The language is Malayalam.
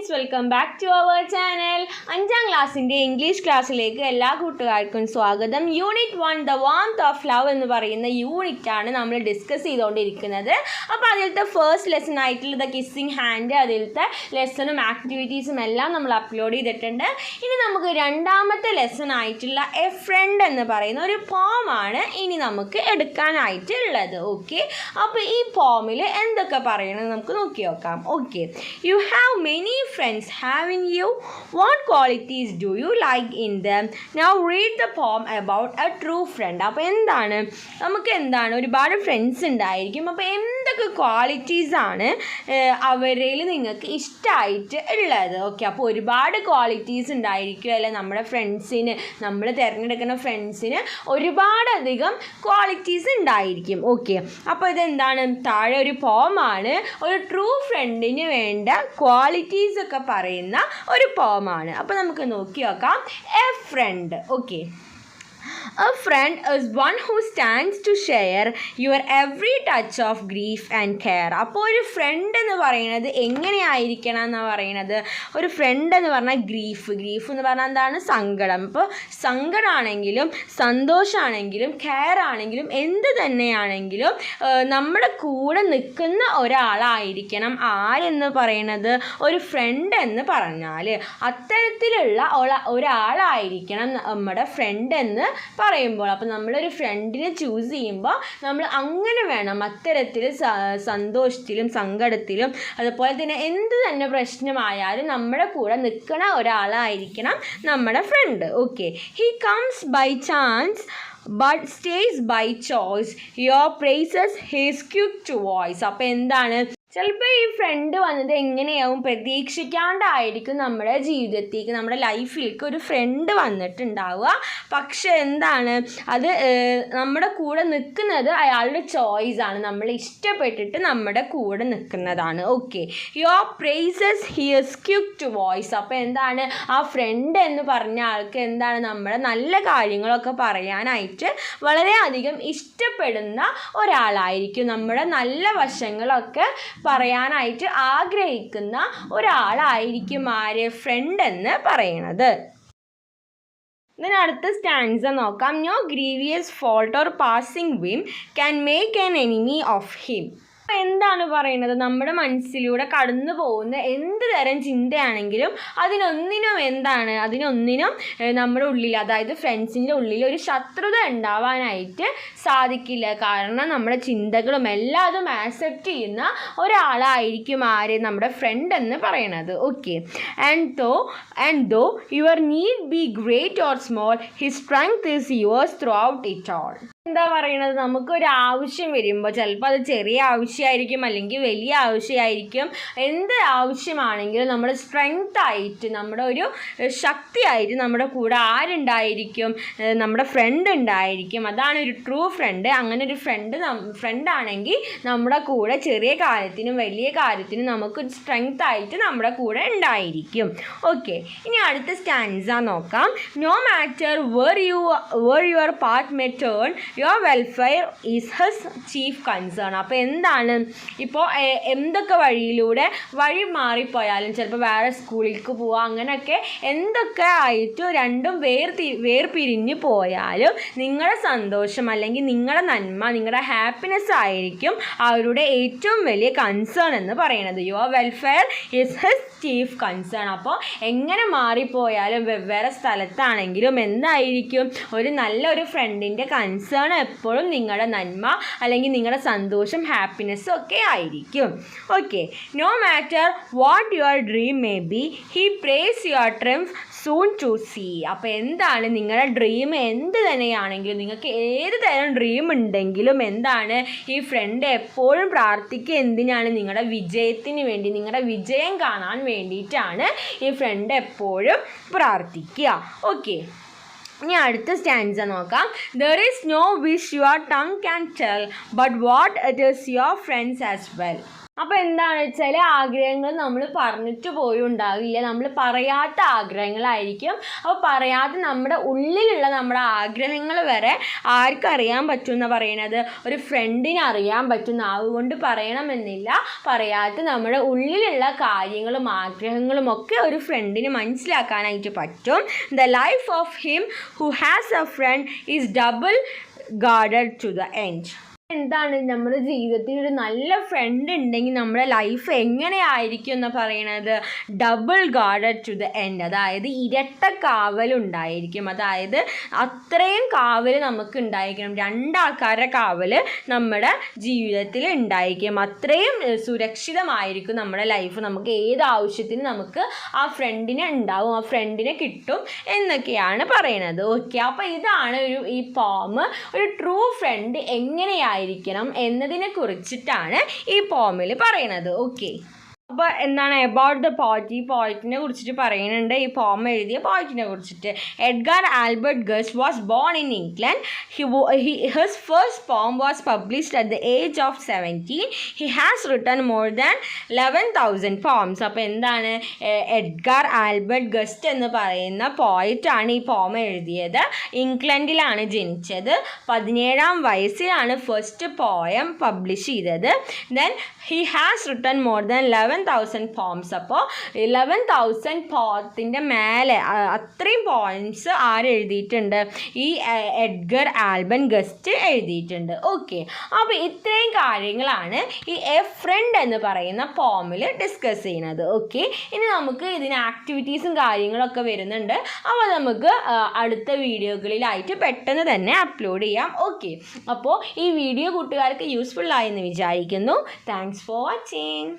Friends, welcome back to our channel. 5ാം ക്ലാസ്സിൻ്റെ ഇംഗ്ലീഷ് ക്ലാസ്സിലേക്ക് എല്ലാ കൂട്ടുകാർക്കും സ്വാഗതം. Unit 1 the warmth of love എന്ന് പറയുന്ന യൂണിറ്റാണ് നമ്മൾ ഡിസ്കസ് ചെയ്തുകൊണ്ടിരിക്കുന്നത്. അപ്പോൾ അതിലത്തെ ഫസ്റ്റ് ലെസൺ ആയിട്ടുള്ള ദ കിസ്സിങ് ഹാൻഡ്, അതിലത്തെ ലെസണും ആക്ടിവിറ്റീസും എല്ലാം നമ്മൾ അപ്ലോഡ് ചെയ്തിട്ടുണ്ട്. ഇനി നമുക്ക് രണ്ടാമത്തെ ലെസൺ ആയിട്ടുള്ള എ ഫ്രണ്ട് എന്ന് പറയുന്ന ഒരു പോമാണ് ഇനി നമുക്ക് എടുക്കാനായിട്ടുള്ളത്. ഓക്കെ, അപ്പോൾ ഈ പോമിൽ എന്തൊക്കെ പറയണമെന്ന് നമുക്ക് നോക്കി നോക്കാം. Okay, you have many friends, haven't you? What qualities do you like in them? Now read the poem about a true friend. അപ്പോൾ എന്താണ് ഒരുപാട് ഫ്രണ്ട്സ് ഉണ്ടായിരിക്കും. അപ്പോൾ എന്തൊക്കെ ക്വാളിറ്റീസാണ് അവരിൽ നിങ്ങൾക്ക് ഇഷ്ടമായിട്ട് ഉള്ളത്? ഓക്കെ, അപ്പോൾ ഒരുപാട് ക്വാളിറ്റീസ് ഉണ്ടായിരിക്കും അല്ലേ നമ്മുടെ ഫ്രണ്ട്സിന്. നമ്മൾ തിരഞ്ഞെടുക്കുന്ന ഫ്രണ്ട്സിന് ഒരുപാടധികം ക്വാളിറ്റീസ് ഉണ്ടായിരിക്കും. ഓക്കെ, അപ്പോൾ ഇതെന്താണ്? താഴെ ഒരു പോമാണ്, ഒരു ട്രൂ ഫ്രണ്ടിന് വേണ്ട ക്വാളിറ്റീസ് ഒക്കെ പറയുന്ന ഒരു പോമാണ്. അപ്പോൾ നമുക്ക് നോക്കി നോക്കാം. A friend. Okay, a friend is one who stands to share your every touch of grief and care. അപ്പോൾ ഒരു ഫ്രണ്ട് എന്ന് പറയുന്നത് എങ്ങനെയായിരിക്കണം എന്നാണ് പറയുന്നത്? ഒരു ഫ്രണ്ട് എന്ന് പറഞ്ഞാൽ ഗ്രീഫ് എന്ന് പറഞ്ഞാൽ എന്താണ്? സങ്കടം. അപ്പോൾ സങ്കടമാണെങ്കിലും സന്തോഷമാണെങ്കിലും കെയർ ആണെങ്കിലും എന്ത് തന്നെയാണെങ്കിലും നമ്മുടെ കൂടെ നിൽക്കുന്ന ഒരാളായിരിക്കണം ആരെന്ന് പറയുന്നത് ഒരു ഫ്രണ്ട് എന്ന് പറഞ്ഞാൽ. അത്തരത്തിലുള്ള ഒരാളായിരിക്കണം നമ്മുടെ ഫ്രണ്ട് എന്ന് പറയുമ്പോൾ. അപ്പോൾ നമ്മളൊരു ഫ്രണ്ടിനെ ചൂസ് ചെയ്യുമ്പോൾ നമ്മൾ അങ്ങനെ വേണം. അത്തരത്തിൽ സന്തോഷത്തിലും സങ്കടത്തിലും അതുപോലെ തന്നെ എന്ത് തന്നെ പ്രശ്നമായാലും നമ്മുടെ കൂടെ നിൽക്കുന്ന ഒരാളായിരിക്കണം നമ്മുടെ friend. Okay, he comes by chance but stays by choice, your praises his quick to voice. അപ്പോൾ എന്താണ്? ചിലപ്പോൾ ഈ ഫ്രണ്ട് വന്നത് എങ്ങനെയാവും? പ്രതീക്ഷിക്കാണ്ടായിരിക്കും നമ്മുടെ ജീവിതത്തേക്ക്, നമ്മുടെ ലൈഫിലേക്ക് ഒരു ഫ്രണ്ട് വന്നിട്ടുണ്ടാവുക. പക്ഷെ എന്താണ് അത്? നമ്മുടെ കൂടെ നിൽക്കുന്നത് അയാളുടെ ചോയ്സാണ്. നമ്മൾ ഇഷ്ടപ്പെട്ടിട്ട് നമ്മുടെ കൂടെ നിൽക്കുന്നതാണ്. Okay, your praises here's quick to voice. അപ്പോൾ എന്താണ്? ആ ഫ്രണ്ട് എന്ന് പറഞ്ഞ ആൾക്ക് എന്താണ്? നമ്മുടെ നല്ല കാര്യങ്ങളൊക്കെ പറയാനായിട്ട് വളരെയധികം ഇഷ്ടപ്പെടുന്ന ഒരാളായിരിക്കും. നമ്മുടെ നല്ല വശങ്ങളൊക്കെ പറയാനായിട്ട് ആഗ്രഹിക്കുന്ന ഒരാളായിരിക്കും ആര്? ഫ്രണ്ട് എന്ന് പറയണത്. അടുത്ത സ്റ്റാൻസ നോക്കാം. No grievous fault or passing whim can make an enemy of him. എന്താണ് പറയുന്നത്? നമ്മുടെ മനസ്സിലൂടെ കടന്നു പോകുന്ന എന്ത് തരം ചിന്തയാണെങ്കിലും അതിനൊന്നിനും നമ്മുടെ ഉള്ളിൽ, അതായത് ഫ്രണ്ട്സിൻ്റെ ഉള്ളിൽ ഒരു ശത്രുത ഉണ്ടാവാനായിട്ട് സാധിക്കില്ല. കാരണം നമ്മുടെ ചിന്തകളും എല്ലാതും ആക്സെപ്റ്റ് ചെയ്യുന്ന ഒരാളായിരിക്കും ആര്? നമ്മുടെ ഫ്രണ്ട് എന്ന് പറയണത്. Okay, and though your need be great or small, his strength is yours throughout it all. എന്താ പറയണത്? നമുക്കൊരു ആവശ്യം വരുമ്പോൾ, ചിലപ്പോൾ അത് ചെറിയ ആവശ്യമായിരിക്കും അല്ലെങ്കിൽ വലിയ ആവശ്യമായിരിക്കും. എന്ത് ആവശ്യമാണെങ്കിലും നമ്മുടെ സ്ട്രെങ്ത് ആയിട്ട്, നമ്മുടെ ഒരു ശക്തിയായിട്ട് നമ്മുടെ കൂടെ ആരുണ്ടായിരിക്കും? നമ്മുടെ ഫ്രണ്ട് ഉണ്ടായിരിക്കും. അതാണ് ഒരു ട്രൂ ഫ്രണ്ട്. അങ്ങനെ ഒരു ഫ്രണ്ടാണെങ്കിൽ നമ്മുടെ കൂടെ ചെറിയ കാര്യത്തിനും വലിയ കാര്യത്തിനും നമുക്ക് സ്ട്രെങ്ത് ആയിട്ട് നമ്മുടെ കൂടെ ഉണ്ടായിരിക്കും. ഓക്കെ, ഇനി അടുത്ത സ്റ്റാൻസ നോക്കാം. No matter where your path may turn, your welfare is his chief concern. അപ്പോൾ എന്താണ്? ഇപ്പോൾ എന്തൊക്കെ വഴി മാറിപ്പോയാലും, ചിലപ്പോൾ വേറെ സ്കൂളിലേക്ക് പോവുക, അങ്ങനെയൊക്കെ എന്തൊക്കെ ആയിട്ടും രണ്ടും വേർപിരിഞ്ഞ് പോയാലും നിങ്ങളുടെ സന്തോഷം അല്ലെങ്കിൽ നിങ്ങളുടെ നന്മ, നിങ്ങളുടെ ഹാപ്പിനെസ് ആയിരിക്കും അവരുടെ ഏറ്റവും വലിയ കൺസേൺ എന്ന് പറയുന്നത്. Your welfare is his chief concern. അപ്പോൾ എങ്ങനെ മാറിപ്പോയാലും വെവ്വേറെ സ്ഥലത്താണെങ്കിലും എന്തായിരിക്കും ഒരു നല്ലൊരു ഫ്രണ്ടിൻ്റെ കൺസേൺ എപ്പോഴും നിങ്ങളുടെ നന്മ അല്ലെങ്കിൽ നിങ്ങളുടെ സന്തോഷം, ഹാപ്പിനെസ്സും ഒക്കെ ആയിരിക്കും. Okay, no matter what your dream may be, he praise your triumph soon to see. അപ്പോൾ എന്താണ്? നിങ്ങളുടെ ഡ്രീം എന്ത് തന്നെയാണെങ്കിലും, നിങ്ങൾക്ക് ഏത് തരം ഡ്രീം ഉണ്ടെങ്കിലും എന്താണ്? ഈ ഫ്രണ്ട് എപ്പോഴും പ്രാർത്ഥിക്കുക എന്തിനാണ്? നിങ്ങളുടെ വിജയത്തിന് വേണ്ടി, നിങ്ങളുടെ വിജയം കാണാൻ വേണ്ടിയിട്ടാണ് ഈ ഫ്രണ്ട് എപ്പോഴും പ്രാർത്ഥിക്കുക. ഓക്കെ, ഇനി അടുത്ത സ്റ്റാൻസ നോക്കാം. There is no wish your tongue can tell, but what it is your friend's as well. അപ്പോൾ എന്താണ് ചില ആഗ്രഹങ്ങൾ നമ്മൾ പറഞ്ഞിട്ട് പോലും ഉണ്ടാവില്ല, നമ്മൾ പറയാത്ത ആഗ്രഹങ്ങളായിരിക്കും. അപ്പോൾ പറയാതെ നമ്മുടെ ഉള്ളിലുള്ള നമ്മുടെ ആഗ്രഹങ്ങൾ വരെ ആർക്കറിയാൻ പറ്റും എന്ന് പറയണത്, ഒരു ഫ്രണ്ടിന് അറിയാൻ പറ്റും. നാവുകൊണ്ട് പറയണമെന്നില്ല, പറയാത്ത നമ്മുടെ ഉള്ളിലുള്ള കാര്യങ്ങളും ആഗ്രഹങ്ങളും ഒക്കെ ഒരു ഫ്രണ്ടിന് മനസ്സിലാക്കാനായിട്ട് പറ്റും. The life of him who has a friend is double guarded to the end. എന്താണ് നമ്മുടെ ജീവിതത്തിൽ ഒരു നല്ല ഫ്രണ്ട് ഉണ്ടെങ്കിൽ നമ്മുടെ ലൈഫ് എങ്ങനെയായിരിക്കും എന്ന് പറയണത്, double guarded to the end. അതായത് ഇരട്ട കാവലുണ്ടായിരിക്കും. അതായത് അത്രയും കാവൽ നമുക്ക് ഉണ്ടായിരിക്കണം, രണ്ടാൾക്കാരുടെ കാവൽ നമ്മുടെ ജീവിതത്തിൽ ഉണ്ടായിരിക്കും. അത്രയും സുരക്ഷിതമായിരിക്കും നമ്മുടെ ലൈഫ്. നമുക്ക് ഏത് ആവശ്യത്തിന് നമുക്ക് ആ ഫ്രണ്ടിനെ ഉണ്ടാവും, ആ ഫ്രണ്ടിനെ കിട്ടും എന്നൊക്കെയാണ് പറയണത്. ഓക്കെ, അപ്പോൾ ഇതാണ് ഈ പോം ഒരു ട്രൂ ഫ്രണ്ട് എങ്ങനെയായിരിക്കും എന്നതിനെ കുറിച്ചിട്ടാണ് ഈ പോമിൽ പറയുന്നത്. ഓക്കെ, അപ്പോൾ എന്താണ് അബൌട്ട് ദ പോയറ്റ്, ഈ പോയറ്റിനെ കുറിച്ചിട്ട് പറയുന്നുണ്ട്, ഈ പോം എഴുതിയ പോയറ്റിനെ കുറിച്ചിട്ട്. Edgar Albert Guest was born in England. His first poem was published at the age of 17. He has written more than 11,000 poems. അപ്പോൾ എന്താണ്, എഡ്ഗർ ആൽബർട്ട് ഗസ്റ്റ് എന്ന് പറയുന്ന പോയറ്റാണ് ഈ പോം എഴുതിയത്. ഇംഗ്ലണ്ടിലാണ് ജനിച്ചത്. 17-ാം വയസ്സിലാണ് ഫസ്റ്റ് പോയം പബ്ലിഷ് ചെയ്തത്. Then he has written more than 11,000 poems. അപ്പോൾ 11,000 പോത്തിൻ്റെ മേലെ അത്രയും പോയിംസ് ആരെഴുതിയിട്ടുണ്ട്, ഈ എഡ്ഗർ ആൽബർട്ട് ഗസ്റ്റ് എഴുതിയിട്ടുണ്ട്. ഓക്കെ, അപ്പോൾ ഇത്രയും കാര്യങ്ങളാണ് ഈ എ ഫ്രണ്ട് എന്ന് പറയുന്ന പോമിൽ ഡിസ്കസ് ചെയ്യുന്നത്. ഓക്കെ, ഇനി നമുക്ക് ഇതിന് ആക്ടിവിറ്റീസും കാര്യങ്ങളൊക്കെ വരുന്നുണ്ട്. അപ്പോൾ നമുക്ക് അടുത്ത വീഡിയോകളിലായിട്ട് പെട്ടെന്ന് തന്നെ അപ്ലോഡ് ചെയ്യാം. ഓക്കെ, അപ്പോൾ ഈ വീഡിയോ കൂട്ടുകാർക്ക് യൂസ്ഫുൾ ആയെന്ന് വിചാരിക്കുന്നു. Thanks for watching.